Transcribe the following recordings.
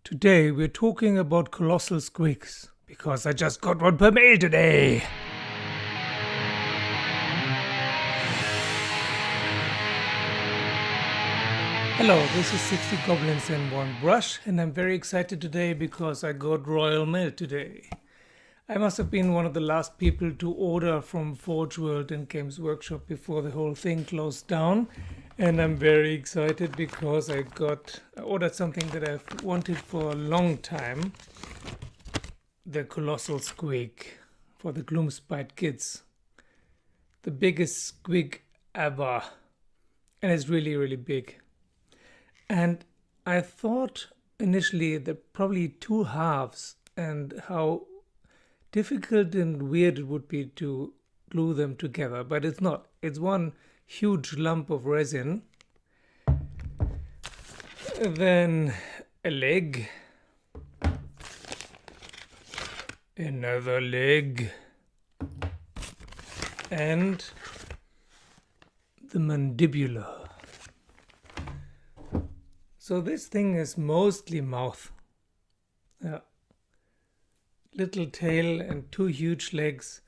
Today we're talking about colossal squigs, because I just got one per mail today. Hello, this is 60 Goblins and one brush, and I'm very excited today because I got royal mail today. I must have been one of the last people to order from Forge World and Games Workshop before the whole thing closed down. And I'm very excited because I ordered something that I've wanted for a long time. The Colossal Squig for the Gloomspite Gitz. The biggest squig ever. And it's really, really big. And I thought initially that probably two halves and how difficult and weird it would be to glue them together, but it's not. It's one huge lump of resin, then a leg, another leg, and the mandibular. So this thing is mostly mouth. Yeah. Little tail and two huge legs.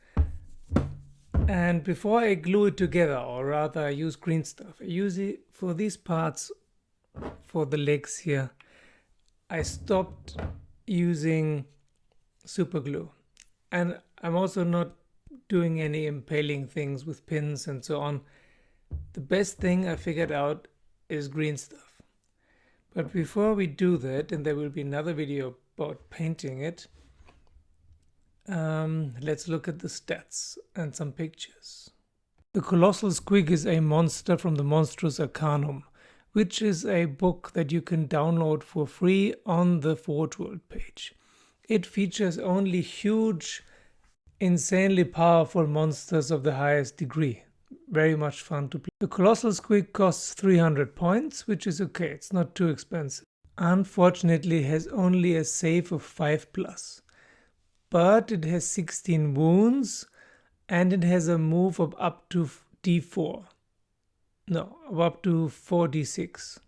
And before I glue it together, or rather I use green stuff, I use it for these parts, for the legs here, I stopped using super glue. And I'm also not doing any impaling things with pins and so on. The best thing I figured out is green stuff. But before we do that, and there will be another video about painting it, let's look at the stats and some pictures. The Colossal Squig is a monster from the Monstrous Arcanum, which is a book that you can download for free on the Forge World page. It features only huge, insanely powerful monsters of the highest degree. Very much fun to play. The Colossal Squig costs 300 points, which is okay, it's not too expensive. Unfortunately, it has only a save of 5+. But it has 16 wounds and it has a move of up to d4. No, of up to 4d6.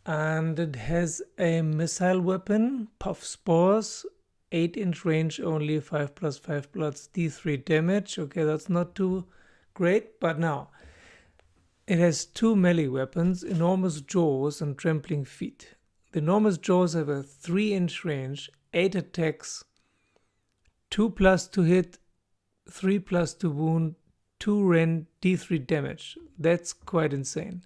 And it has a missile weapon, puff spores, 8-inch range only, 5+5 d3 damage. Okay, that's not too great, but now it has two melee weapons, enormous jaws and trampling feet. The enormous jaws have a 3-inch range, 8 attacks, 2+ to hit, 3+ to wound, 2 rend, d3 damage. That's quite insane.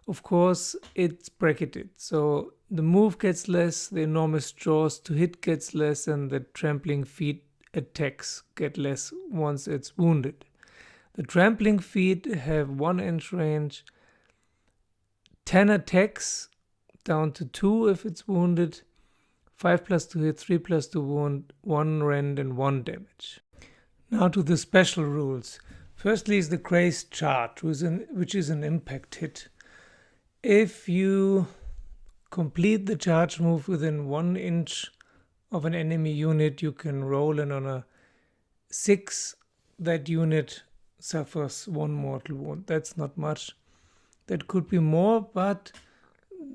Of course, it's bracketed, so the move gets less, the enormous jaws to hit gets less, and the trampling feet attacks get less once it's wounded. The trampling feet have 1-inch range, 10 attacks, down to 2 if it's wounded, 5+ to hit, 3+ to wound, 1 rend and 1 damage. Now to the special rules. Firstly is the crazed charge, which is an impact hit. If you complete the charge move within 1 inch of an enemy unit, you can roll, and on a 6, that unit suffers 1 mortal wound. That's not much. That could be more, but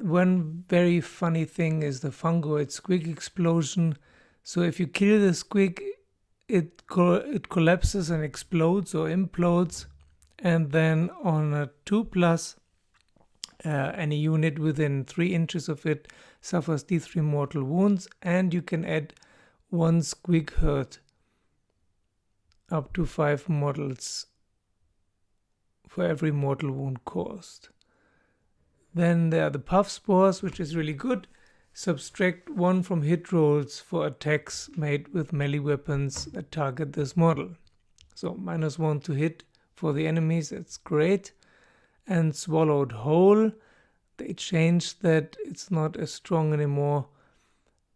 one very funny thing is the fungoid squig explosion. So if you kill the squig, it collapses and explodes or implodes, and then on a 2+, any unit within 3 inches of it suffers d3 mortal wounds, and you can add 1 squig hurt, up to 5 mortals for every mortal wound caused. Then there are the puff spores, which is really good. Subtract 1 from hit rolls for attacks made with melee weapons that target this model. So -1 to hit for the enemies, that's great. And swallowed whole, they changed that, it's not as strong anymore,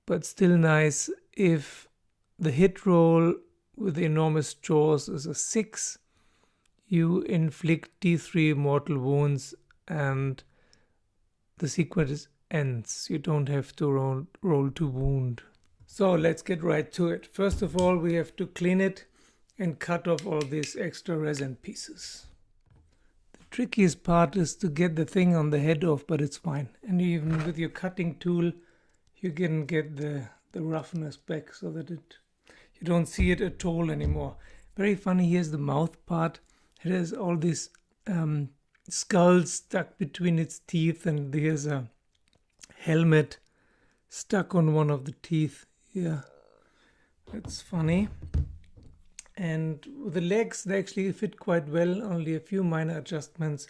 but still nice. If the hit roll with the enormous jaws is a 6, you inflict d3 mortal wounds and the sequence ends. You don't have to roll to wound. So let's get right to it. First of all, we have to clean it and cut off all these extra resin pieces. The trickiest part is to get the thing on the head off, but it's fine. And even with your cutting tool, you can get the roughness back so that you don't see it at all anymore. Very funny, here's the mouth part. It has all these skulls stuck between its teeth, and there's a helmet stuck on one of the teeth. Yeah, that's funny. And the legs, they actually fit quite well, only a few minor adjustments.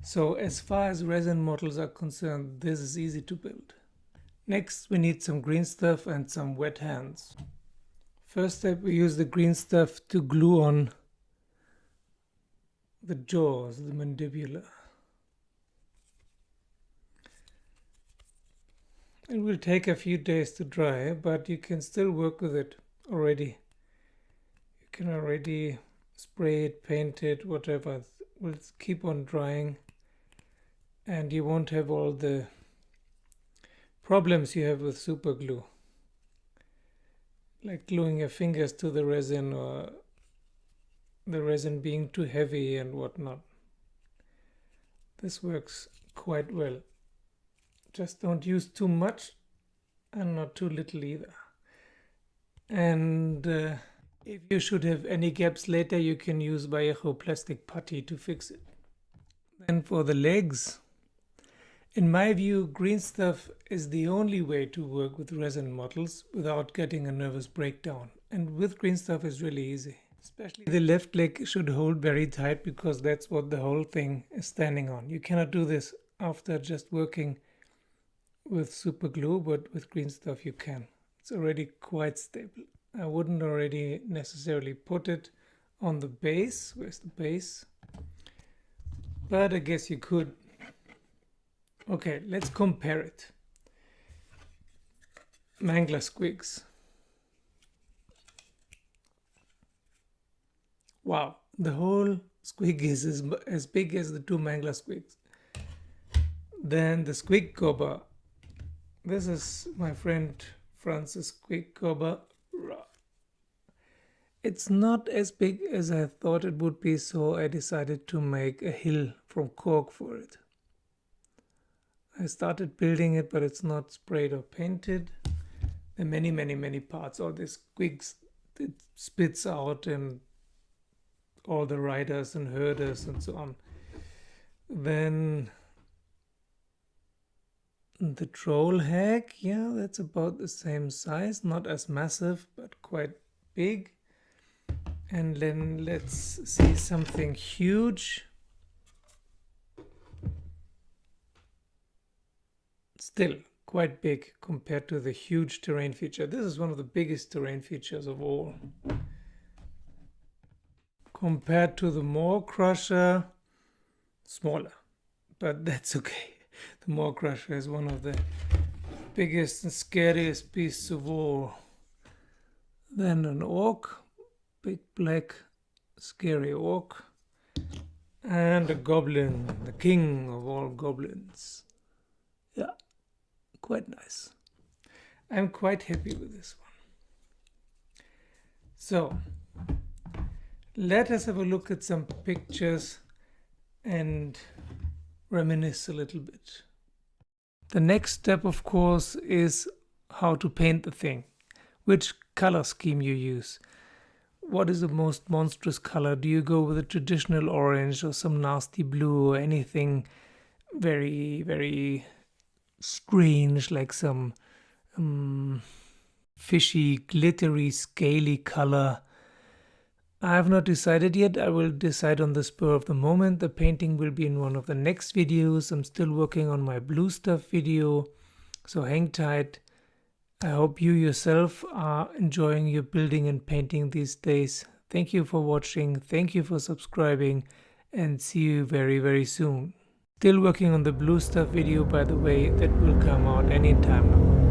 So as far as resin models are concerned, this is easy to build. Next, we need some green stuff and some wet hands. First step, we use the green stuff to glue on the jaws, the mandibular. It will take a few days to dry, but you can still work with it already. You can already spray it, paint it, whatever. It will keep on drying, and you won't have all the problems you have with super glue, like gluing your fingers to the resin or the resin being too heavy and whatnot. This works quite well. Just don't use too much and not too little either. And if you should have any gaps later, you can use Vallejo plastic putty to fix it. Then for the legs, in my view, green stuff is the only way to work with resin models without getting a nervous breakdown. And with green stuff is really easy. Especially the left leg should hold very tight, because that's what the whole thing is standing on. You cannot do this after just working with super glue, but with green stuff you can. It's already quite stable. I wouldn't already necessarily put it on the base. Where's the base? But I guess you could. Okay, let's compare it. Mangler squigs. Wow, the whole squig is as big as the two Mangler squigs. Then the squig gobber. This is my friend Francis squig gobber. It's not as big as I thought it would be, so I decided to make a hill from cork for it. I started building it, but it's not sprayed or painted. There are many parts. All these squigs, it spits out, and all the riders and herders and so on. Then the troll hag, yeah, that's about the same size, not as massive, but quite big. And then let's see something huge. Still quite big compared to the huge terrain feature. This is one of the biggest terrain features of all. Compared to the Maw Crusher, smaller, but that's okay. The Maw Crusher is one of the biggest and scariest beasts of all. Then an orc, big black scary orc, and a goblin, the king of all goblins. Yeah, quite nice. I'm quite happy with this one. So let us have a look at some pictures and reminisce a little bit. The next step, of course, is how to paint the thing. Which color scheme you use. What is the most monstrous color? Do you go with a traditional orange or some nasty blue or anything very strange, like some fishy, glittery, scaly color? I have not decided yet. I will decide on the spur of the moment. The painting will be in one of the next videos. I'm still working on my blue stuff video, so hang tight. I hope you yourself are enjoying your building and painting these days. Thank you for watching. Thank you for subscribing, and see you very soon. Still working on the blue stuff video, by the way. That will come out anytime now.